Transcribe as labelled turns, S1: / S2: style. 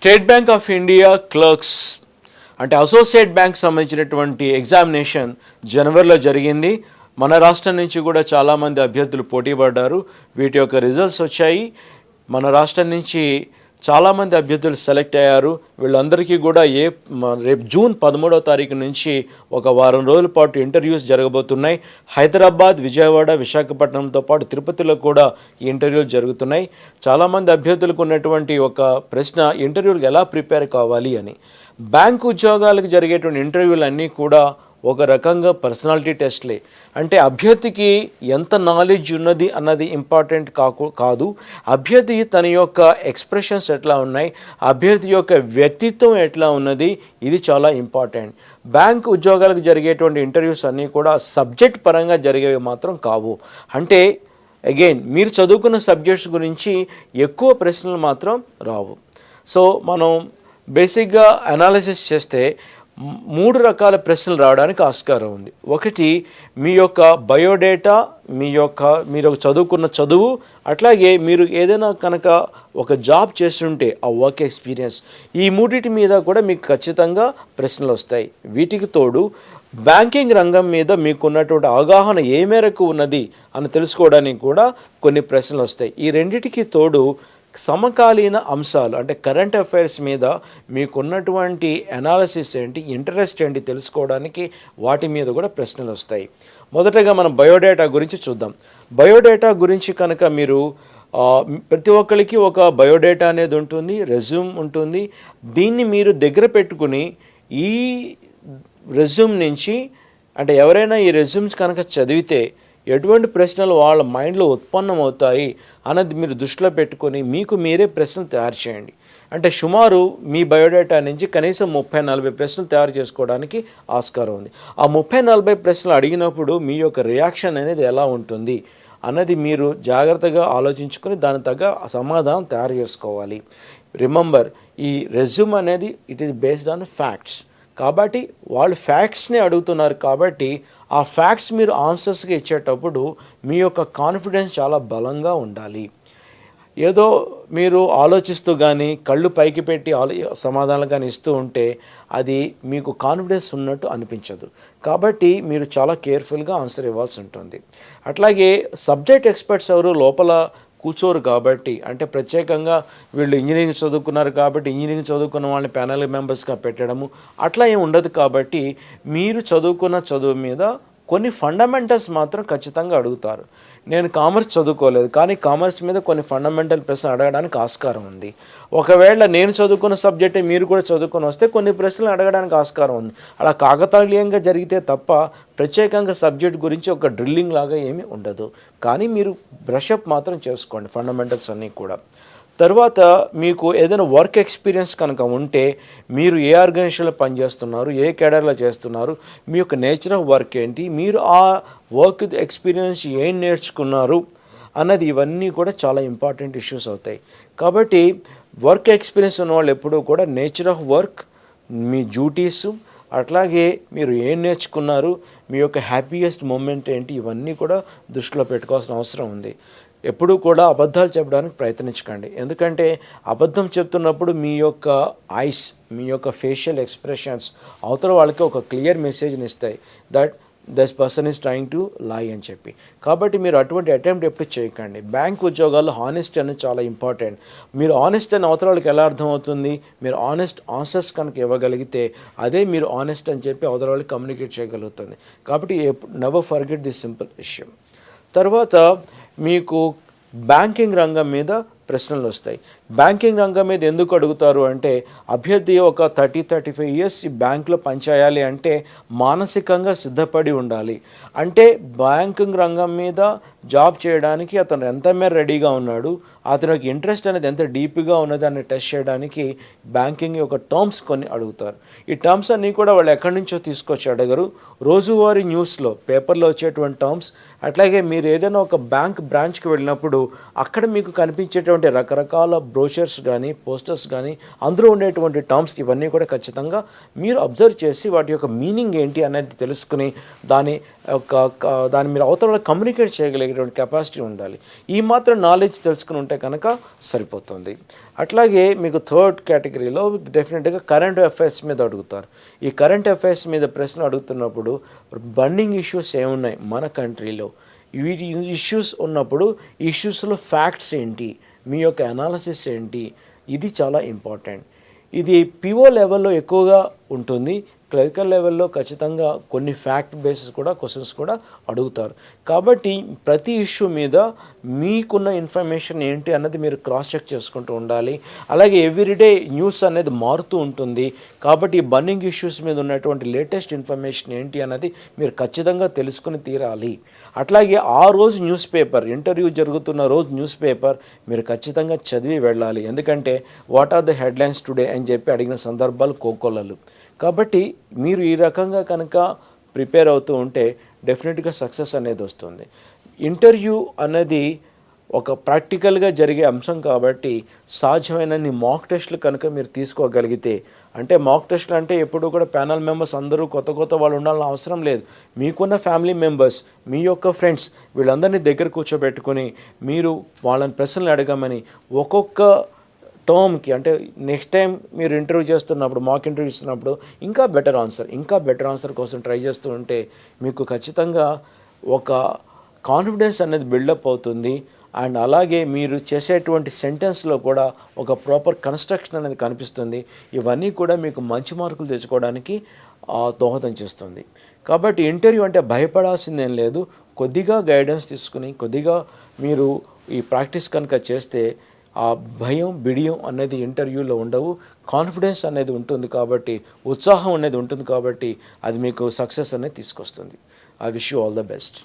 S1: State bank of India clerks అంటే associate bank సంబంధించినటువంటి examination జనవరిలో జరిగింది. మన రాష్ట్రం నుంచి కూడా చాలామంది అభ్యర్థులు పోటీ పడ్డారు. వీటి యొక్క రిజల్ట్స్ వచ్చాయి. మన రాష్ట్రం నుంచి చాలామంది అభ్యర్థులు సెలెక్ట్ అయ్యారు. వీళ్ళందరికీ కూడా రేపు జూన్ 13వ తారీఖు నుంచి ఒక వారం రోజుల పాటు ఇంటర్వ్యూస్ జరగబోతున్నాయి. హైదరాబాద్, విజయవాడ, విశాఖపట్నంతో పాటు తిరుపతిలో కూడా ఈ ఇంటర్వ్యూలు జరుగుతున్నాయి. చాలామంది అభ్యర్థులకు ఉన్నటువంటి ఒక ప్రశ్న, ఇంటర్వ్యూలకు ఎలా ప్రిపేర్ కావాలి అని. బ్యాంకు ఉద్యోగాలకు జరిగేటువంటి ఇంటర్వ్యూలన్నీ కూడా ఒక రకంగా పర్సనాలిటీ టెస్ట్లే. అంటే అభ్యర్థికి ఎంత నాలెడ్జ్ ఉన్నది అన్నది ఇంపార్టెంట్ కాదు. అభ్యర్థి తన యొక్క ఎక్స్ప్రెషన్స్ ఎట్లా ఉన్నాయి, అభ్యర్థి యొక్క వ్యక్తిత్వం ఎట్లా ఉన్నది, ఇది చాలా ఇంపార్టెంట్. బ్యాంక్ ఉద్యోగాలకు జరిగేటువంటి ఇంటర్వ్యూస్ అన్నీ కూడా సబ్జెక్ట్ పరంగా జరిగేవి మాత్రం కావు. అంటే అగైన్ మీరు చదువుకున్న సబ్జెక్ట్స్ గురించి ఎక్కువ ప్రశ్నలు మాత్రం రావు. సో మనం బేసిక్గా అనాలిసిస్ చేస్తే 3 రకాల ప్రశ్నలు రావడానికి ఆస్కారం ఉంది. ఒకటి, మీ యొక్క బయోడేటా, మీరు చదువుకున్న చదువు, అట్లాగే మీరు ఏదైనా కనుక ఒక జాబ్ చేస్తుంటే ఆ వర్క్ ఎక్స్పీరియన్స్, ఈ మూడింటి మీద కూడా మీకు ఖచ్చితంగా ప్రశ్నలు వస్తాయి. వీటికి తోడు బ్యాంకింగ్ రంగం మీద మీకున్నటువంటి అవగాహన ఏ మేరకు ఉన్నది అని తెలుసుకోవడానికి కూడా కొన్ని ప్రశ్నలు వస్తాయి. ఈ రెండిటికి తోడు సమకాలీన అంశాలు అంటే కరెంట్ అఫైర్స్ మీద మీకున్నటువంటి అనాలిసిస్ ఏంటి, ఇంట్రెస్ట్ ఏంటి తెలుసుకోవడానికి వాటి మీద కూడా ప్రశ్నలు వస్తాయి. మొదటగా మనం బయోడేటా గురించి చూద్దాం. బయోడేటా గురించి కనుక మీరు ప్రతి ఒక్కరికి ఒక బయోడేటా అనేది ఉంటుంది, రెజ్యూమ్ ఉంటుంది. దీన్ని మీరు దగ్గర పెట్టుకుని ఈ రెజ్యూమ్ నుంచి అంటే ఎవరైనా ఈ రెజ్యూమ్స్ కనుక చదివితే ఎటువంటి ప్రశ్నలు వాళ్ళ మైండ్లో ఉత్పన్నమవుతాయి అన్నది మీరు దృష్టిలో పెట్టుకొని మీకు మీరే ప్రశ్నలు తయారు చేయండి. అంటే సుమారు మీ బయోడేటా నుంచి కనీసం 30-40 ప్రశ్నలు తయారు చేసుకోవడానికి ఆస్కారం ఉంది. ఆ 30-40 ప్రశ్నలు అడిగినప్పుడు మీ యొక్క రియాక్షన్ అనేది ఎలా ఉంటుంది అన్నది మీరు జాగ్రత్తగా ఆలోచించుకొని దాని తగ్గ సమాధానం తయారు చేసుకోవాలి. రిమెంబర్, ఈ రెజ్యూమ్ అనేది it is based on facts. కాబట్టి వాళ్ళు ఫ్యాక్ట్స్ని అడుగుతున్నారు కాబట్టి ఆ ఫ్యాక్ట్స్ మీరు ఆన్సర్స్గా ఇచ్చేటప్పుడు మీ యొక్క కాన్ఫిడెన్స్ చాలా బలంగా ఉండాలి. ఏదో మీరు ఆలోచిస్తూ కానీ కళ్ళు పైకి పెట్టి సమాధానాలు కానీ ఇస్తూ ఉంటే అది మీకు కాన్ఫిడెన్స్ ఉన్నట్టు అనిపించదు. కాబట్టి మీరు చాలా కేర్ఫుల్గా ఆన్సర్ ఇవ్వాల్సి ఉంటుంది. అట్లాగే సబ్జెక్ట్ ఎక్స్పర్ట్స్ ఎవరు లోపల కూర్చోరు కాబట్టి, అంటే ప్రత్యేకంగా వీళ్ళు ఇంజనీరింగ్ చదువుకున్నారు కాబట్టి ఇంజనీరింగ్ చదువుకున్న వాళ్ళని ప్యానల్ మెంబర్స్గా పెట్టడము అట్లా ఏమి ఉండదు. కాబట్టి మీరు చదువుకున్న చదువు మీద కొన్ని ఫండమెంటల్స్ మాత్రం ఖచ్చితంగా అడుగుతారు. నేను కామర్స్ చదువుకోలేదు కానీ కామర్స్ మీద కొన్ని ఫండమెంటల్ ప్రశ్నలు అడగడానికి ఆస్కారం ఉంది. ఒకవేళ నేను చదువుకున్న సబ్జెక్టే మీరు కూడా చదువుకొని వస్తే కొన్ని ప్రశ్నలు అడగడానికి ఆస్కారం ఉంది. అలా కాకతాళీయంగా జరిగితే తప్ప ప్రత్యేకంగా సబ్జెక్ట్ గురించి ఒక డ్రిల్లింగ్ లాగా ఏమీ ఉండదు. కానీ మీరు బ్రషప్ మాత్రం చేసుకోండి ఫండమెంటల్స్ అన్నీ కూడా. తర్వాత మీకు ఏదైనా వర్క్ ఎక్స్పీరియన్స్ కనుక ఉంటే మీరు ఏ ఆర్గనైజేషన్లో పనిచేస్తున్నారు, ఏ కేడర్లో చేస్తున్నారు, మీ యొక్క నేచర్ ఆఫ్ వర్క్ ఏంటి, మీరు ఆ వర్క్ ఎక్స్పీరియన్స్ ఏం నేర్చుకున్నారు అన్నది ఇవన్నీ కూడా చాలా ఇంపార్టెంట్ ఇష్యూస్ అవుతాయి. కాబట్టి వర్క్ ఎక్స్పీరియన్స్ ఉన్న వాళ్ళు ఎప్పుడూ కూడా nature of work, me duties, అట్లాగే మీరు ఏం నేర్చుకున్నారు, మీ యొక్క హ్యాపీయెస్ట్ మూమెంట్ ఏంటి, ఇవన్నీ కూడా దృష్టిలో పెట్టుకోవాల్సిన అవసరం ఉంది. ఎప్పుడూ కూడా అబద్ధాలు చెప్పడానికి ప్రయత్నించకండి. ఎందుకంటే అబద్ధం చెప్తున్నప్పుడు మీ యొక్క ఐస్, మీ యొక్క ఫేషియల్ ఎక్స్ప్రెషన్స్ అవతల వాళ్ళకి ఒక క్లియర్ మెసేజ్ని ఇస్తాయి that this person is trying to lie అని చెప్పి. కాబట్టి మీరు అటువంటి అటెంప్ట్ ఎప్పుడు చేయకండి. బ్యాంక్ ఉద్యోగాల్లో హానెస్ట్ అనేది చాలా ఇంపార్టెంట్. మీరు ఆనెస్ట్ అని అవతల వాళ్ళకి ఎలా అర్థమవుతుంది, మీరు ఆనెస్ట్ ఆన్సర్స్ కనుక ఇవ్వగలిగితే అదే మీరు ఆనెస్ట్ అని చెప్పి అవతల వాళ్ళకి కమ్యూనికేట్ చేయగలుగుతుంది. కాబట్టి never forget this simple issue. తర్వాత మీకు బ్యాంకింగ్ రంగం మీద ప్రశ్నలు వస్తాయి. బ్యాంకింగ్ రంగం మీద ఎందుకు అడుగుతారు అంటే అభ్యర్థి ఒక 30-35 ఇయర్స్ ఈ బ్యాంకులో పనిచేయాలి అంటే మానసికంగా సిద్ధపడి ఉండాలి. అంటే బ్యాంకింగ్ రంగం మీద జాబ్ చేయడానికి అతను ఎంత మేర రెడీగా ఉన్నాడు, అతనికి ఇంట్రెస్ట్ అనేది ఎంత డీప్గా ఉన్నదాన్ని టెస్ట్ చేయడానికి బ్యాంకింగ్ యొక్క టర్మ్స్ కొన్ని అడుగుతారు. ఈ టర్మ్స్ అన్నీ కూడా వాళ్ళు ఎక్కడి నుంచో తీసుకొచ్చి అడగరు. రోజువారీ న్యూస్లో పేపర్లో వచ్చేటువంటి టర్మ్స్, అట్లాగే మీరు ఏదైనా ఒక బ్యాంక్ బ్రాంచ్కి వెళ్ళినప్పుడు అక్కడ మీకు కనిపించేటువంటి ఉండేటువంటి రకరకాల బ్రోషర్స్ కానీ పోస్టర్స్ కానీ అందులో ఉండేటువంటి టర్మ్స్ ఇవన్నీ కూడా ఖచ్చితంగా మీరు అబ్జర్వ్ చేసి వాటి యొక్క మీనింగ్ ఏంటి అనేది తెలుసుకుని దాని మీరు అవతల కమ్యూనికేట్ చేయగలిగేటువంటి కెపాసిటీ ఉండాలి. ఈ మాత్రం నాలెడ్జ్ తెలుసుకుని ఉంటే కనుక సరిపోతుంది. అట్లాగే మీకు థర్డ్ కేటగిరీలో డెఫినెట్గా కరెంట్ అఫైర్స్ మీద అడుగుతారు. ఈ కరెంట్ అఫైర్స్ మీద ప్రశ్నలు అడుగుతున్నప్పుడు బర్నింగ్ ఇష్యూస్ ఏమున్నాయి మన కంట్రీలో, వీటి ఇష్యూస్ ఉన్నప్పుడు ఇష్యూస్లో ఫ్యాక్ట్స్ ఏంటి, మీ యొక్క అనాలిసిస్ ఏంటి, ఇది చాలా ఇంపార్టెంట్. ఇది పిఓ లెవెల్లో ఎక్కువగా ఉంటుంది. క్లరికల్ లెవెల్లో ఖచ్చితంగా కొన్ని ఫ్యాక్ట్ బేసిస్ కూడా క్వశ్చన్స్ కూడా అడుగుతారు. కాబట్టి ప్రతి ఇష్యూ మీద మీకున్న ఇన్ఫర్మేషన్ ఏంటి అన్నది మీరు క్రాస్ చెక్ చేసుకుంటూ ఉండాలి. అలాగే ఎవ్రీడే న్యూస్ అనేది మారుతూ ఉంటుంది. కాబట్టి ఈ బర్నింగ్ ఇష్యూస్ మీద ఉన్నటువంటి లేటెస్ట్ ఇన్ఫర్మేషన్ ఏంటి అన్నది మీరు ఖచ్చితంగా తెలుసుకుని తీరాలి. అట్లాగే ఆ రోజు న్యూస్ పేపర్, ఇంటర్వ్యూ జరుగుతున్న రోజు న్యూస్ పేపర్ మీరు ఖచ్చితంగా చదివి వెళ్ళాలి. ఎందుకంటే what are the headlines today అని చెప్పి అడిగిన సందర్భాలు కోకొల్లలు. కాబట్టి మీరు ఈ రకంగా కనుక ప్రిపేర్ అవుతూ ఉంటే డెఫినెట్గా సక్సెస్ అనేది వస్తుంది. ఇంటర్వ్యూ అనేది ఒక ప్రాక్టికల్గా జరిగే అంశం కాబట్టి సాధ్యమైనన్ని మాక్ టెస్ట్లు కనుక మీరు తీసుకోగలిగితే, అంటే మాక్ టెస్ట్లు అంటే ఎప్పుడు కూడా ప్యానల్ మెంబర్స్ అందరూ కొత్త వాళ్ళు ఉండాలని అవసరం లేదు. మీకున్న ఫ్యామిలీ మెంబర్స్, మీ యొక్క ఫ్రెండ్స్ వీళ్ళందరినీ దగ్గర కూర్చోబెట్టుకొని మీరు వాళ్ళని ప్రశ్నలు అడగమని ఒక్కొక్క టర్మ్కి, అంటే నెక్స్ట్ టైం మీరు ఇంటర్వ్యూ చేస్తున్నప్పుడు, మాక్ ఇంటర్వ్యూ ఇస్తున్నప్పుడు ఇంకా బెటర్ ఆన్సర్ కోసం ట్రై చేస్తూ ఉంటే మీకు ఖచ్చితంగా ఒక కాన్ఫిడెన్స్ అనేది బిల్డప్ అవుతుంది. అండ్ అలాగే మీరు చేసేటువంటి సెంటెన్స్లో కూడా ఒక ప్రాపర్ కన్స్ట్రక్షన్ అనేది కనిపిస్తుంది. ఇవన్నీ కూడా మీకు మంచి మార్కులు తెచ్చుకోవడానికి దోహదం చేస్తుంది. కాబట్టి ఇంటర్వ్యూ అంటే భయపడాల్సిందేం లేదు. కొద్దిగా గైడెన్స్ తీసుకుని కొద్దిగా మీరు ఈ ప్రాక్టీస్ కనుక చేస్తే ఆ భయం బిడియం అనేది ఇంటర్వ్యూలో ఉండవు. కాన్ఫిడెన్స్ అనేది ఉంటుంది కాబట్టి, ఉత్సాహం అనేది ఉంటుంది కాబట్టి అది మీకు సక్సెస్ అనేది తీసుకొస్తుంది. I wish you all the best.